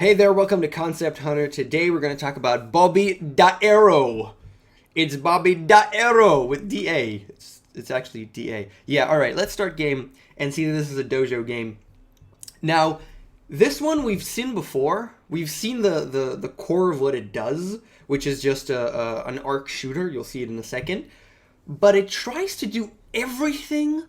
Hey there, welcome to Concept Hunter. Today we're going to talk about Bobby Daero. It's Bobby Daero with D-A. It's actually D-A. Yeah, alright, let's start game and see that this is a dojo game. Now, this one we've seen before. We've seen the core of what it does, which is just an arc shooter. You'll see it in a second. But it tries to do everything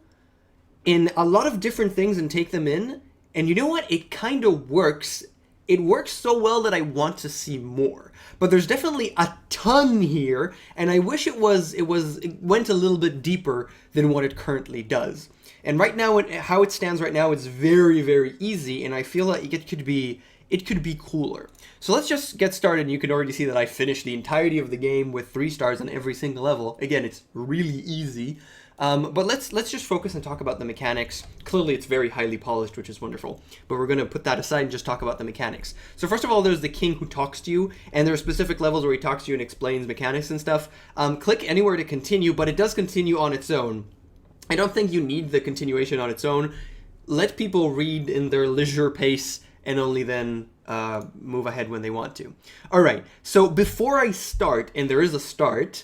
in a lot of different things and take them in. And you know what? It kind of works. It works so well that I want to see more. But there's definitely a ton here, and I wish it went a little bit deeper than what it currently does. And right now, how it stands right now, it's very, very easy, and I feel like it could be cooler. So let's just get started, and you can already see that I finished the entirety of the game with 3 stars on every single level. Again, it's really easy. But let's just focus and talk about the mechanics. Clearly, it's very highly polished, which is wonderful. But we're going to put that aside and just talk about the mechanics. So first of all, there's the king who talks to you, and there are specific levels where he talks to you and explains mechanics and stuff. Click anywhere to continue, but it does continue on its own. I don't think you need the continuation on its own. Let people read in their leisure pace and only then move ahead when they want to. All right, so before I start, and there is a start,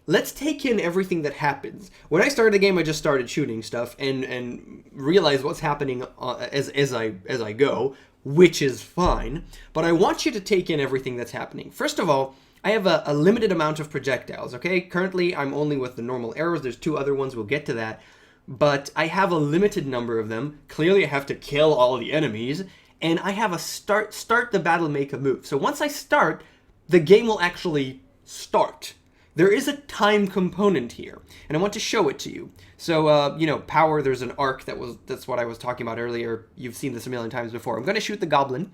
let's take in everything that happens. When I started the game, I just started shooting stuff and realized what's happening as I go, which is fine. But I want you to take in everything that's happening. First of all, I have a limited amount of projectiles, okay? Currently, I'm only with the normal arrows. There's 2 other ones. We'll get to that. But I have a limited number of them. Clearly, I have to kill all the enemies. And I have a start the battle, make a move. So once I start, the game will actually start. There is a time component here, and I want to show it to you. So, power, there's an arc, that's what I was talking about earlier. You've seen this a million times before. I'm going to shoot the goblin,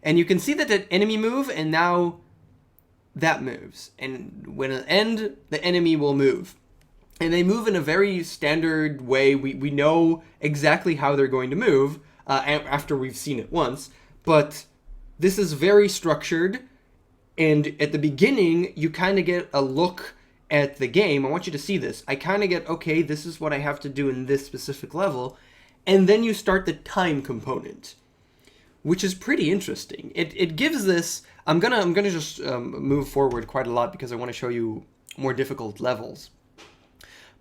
and you can see that the enemy move, and now that moves. And when it end, the enemy will move. And they move in a very standard way. We know exactly how they're going to move after we've seen it once, but this is very structured. And at the beginning, you kind of get a look at the game. I want you to see this. I kind of get, okay, this is what I have to do in this specific level. And then you start the time component, which is pretty interesting. It gives this... I'm gonna just move forward quite a lot because I want to show you more difficult levels.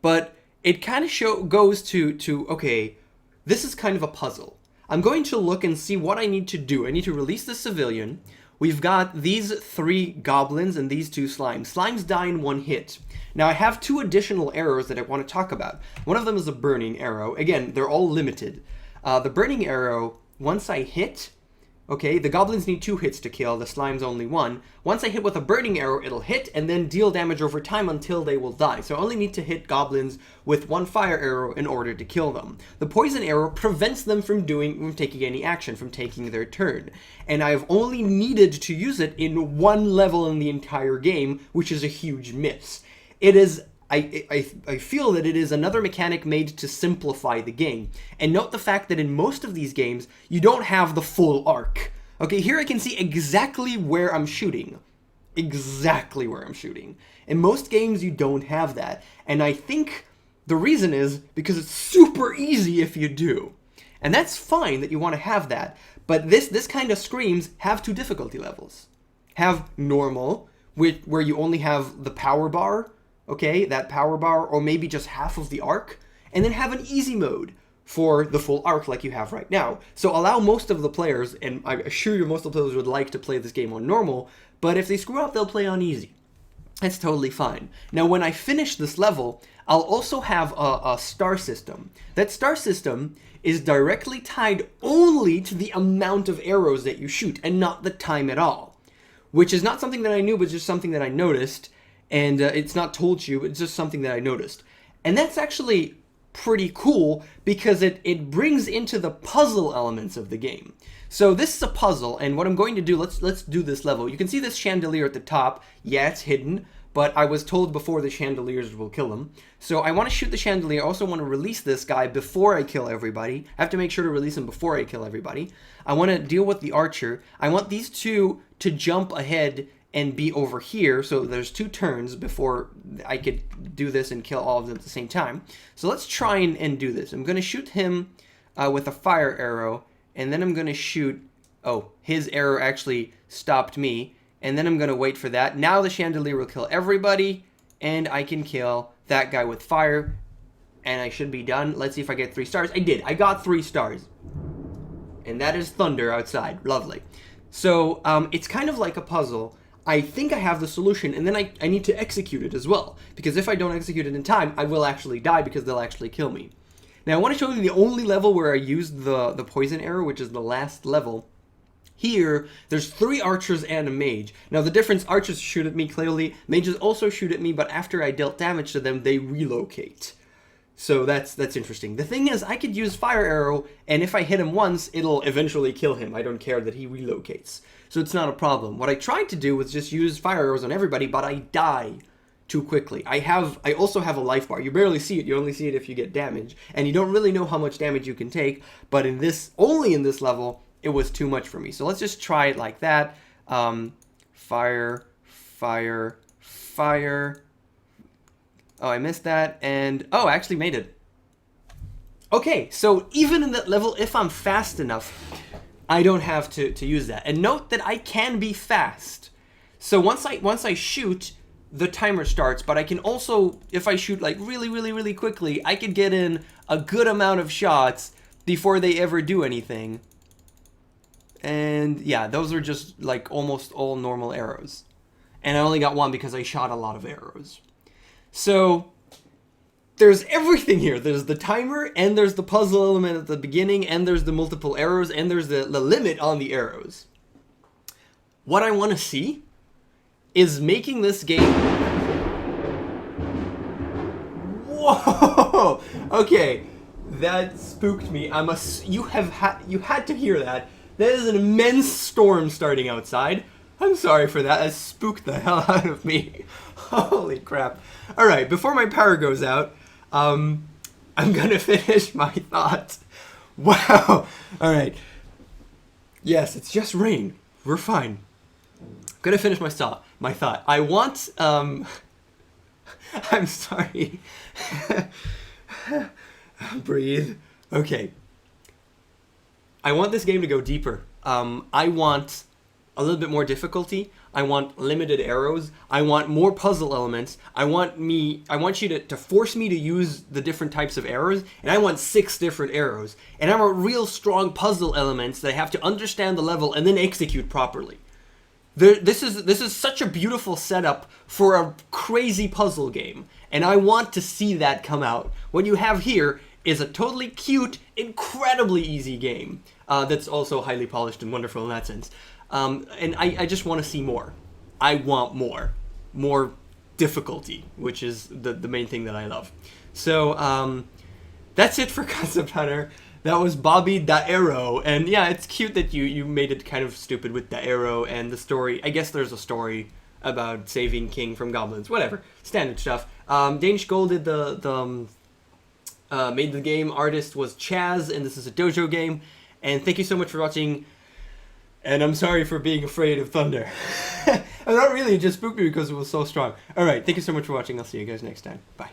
But it kind of goes to, okay, this is kind of a puzzle. I'm going to look and see what I need to do. I need to release the civilian. We've got these 3 goblins and these 2 slimes. Slimes die in 1 hit. Now I have 2 additional arrows that I want to talk about. One of them is a burning arrow. Again, they're all limited. The burning arrow, once I hit, okay, the goblins need 2 hits to kill, the slimes only 1. Once I hit with a burning arrow, it'll hit and then deal damage over time until they will die. So I only need to hit goblins with 1 fire arrow in order to kill them. The poison arrow prevents them from taking any action, from taking their turn. And I've only needed to use it in 1 level in the entire game, which is a huge miss. It is... I feel that it is another mechanic made to simplify the game. And note the fact that in most of these games, you don't have the full arc. Okay, here I can see exactly where I'm shooting. Exactly where I'm shooting. In most games, you don't have that. And I think the reason is because it's super easy if you do. And that's fine that you want to have that. But this kind of screams have 2 difficulty levels. Have normal, where you only have the power bar, okay, that power bar, or maybe just half of the arc, and then have an easy mode for the full arc like you have right now. So allow most of the players, and I assure you most of the players would like to play this game on normal, but if they screw up, they'll play on easy. That's totally fine. Now, when I finish this level, I'll also have a star system. That star system is directly tied only to the amount of arrows that you shoot, and not the time at all, which is not something that I knew, but just something that I noticed. And it's not told you, it's just something that I noticed. And that's actually pretty cool because it brings into the puzzle elements of the game. So this is a puzzle, and what I'm going to do, let's do this level. You can see this chandelier at the top. Yeah, it's hidden, but I was told before the chandeliers will kill him. So I want to shoot the chandelier. I also want to release this guy before I kill everybody. I have to make sure to release him before I kill everybody. I want to deal with the archer. I want these 2 to jump ahead and be over here, so there's 2 turns before I could do this and kill all of them at the same time. So let's try and do this. I'm going to shoot him with a fire arrow, and then I'm going to shoot Oh, his arrow actually stopped me. And then I'm going to wait for that. Now the chandelier will kill everybody. And I can kill that guy with fire. And I should be done. Let's see if I get 3 stars. I did. I got 3 stars. And that is thunder outside. Lovely. So it's kind of like a puzzle. I think I have the solution, and then I need to execute it as well. Because if I don't execute it in time, I will actually die because they'll actually kill me. Now I want to show you the only level where I used the poison arrow, which is the last level. Here, there's 3 archers and a mage. Now the difference, archers shoot at me clearly, mages also shoot at me, but after I dealt damage to them, they relocate. So that's interesting. The thing is, I could use fire arrow, and if I hit him once, it'll eventually kill him. I don't care that he relocates. So it's not a problem. What I tried to do was just use fire arrows on everybody, but I die too quickly. I also have a life bar. You barely see it. You only see it if you get damage. And you don't really know how much damage you can take, but only in this level, it was too much for me. So let's just try it like that. Fire, fire, fire. Oh, I missed that, and oh, I actually made it. Okay, so even in that level, if I'm fast enough, I don't have to use that. And note that I can be fast. So once I shoot, the timer starts, but I can also, if I shoot like really, really, really quickly, I could get in a good amount of shots before they ever do anything. And yeah, those are just like almost all normal arrows. And I only got 1 because I shot a lot of arrows. So there's everything here. There's the timer, and there's the puzzle element at the beginning, and there's the multiple arrows, and there's the limit on the arrows. What I want to see is making this game... Whoa! Okay, that spooked me. You had to hear that. That is an immense storm starting outside. I'm sorry for that. That spooked the hell out of me. Holy crap. Alright, before my power goes out, I'm gonna finish my thought. Wow. Alright. Yes, it's just rain. We're fine. I'm gonna finish my thought. I want, I'm sorry. Breathe. Okay. I want this game to go deeper. I want a little bit more difficulty. I want limited arrows. I want more puzzle elements. I want you to force me to use the different types of arrows, and I want 6 different arrows. And I want real strong puzzle elements that I have to understand the level and then execute properly. This is such a beautiful setup for a crazy puzzle game, and I want to see that come out. What you have here is a totally cute, incredibly easy game that's also highly polished and wonderful in that sense. And I just want to see more. I want more difficulty, which is the main thing that I love. So that's it for Concept Hunter. That was Bobby Da Arrow, and yeah, it's cute that you made it kind of stupid with Da Arrow and the story. I guess there's a story about saving King from goblins. Whatever, standard stuff. Danish Gold did made the game. Artist was Chaz, and this is a dojo game. And thank you so much for watching. And I'm sorry for being afraid of thunder. I'm not really, it just spooked me because it was so strong. Alright, thank you so much for watching. I'll see you guys next time. Bye.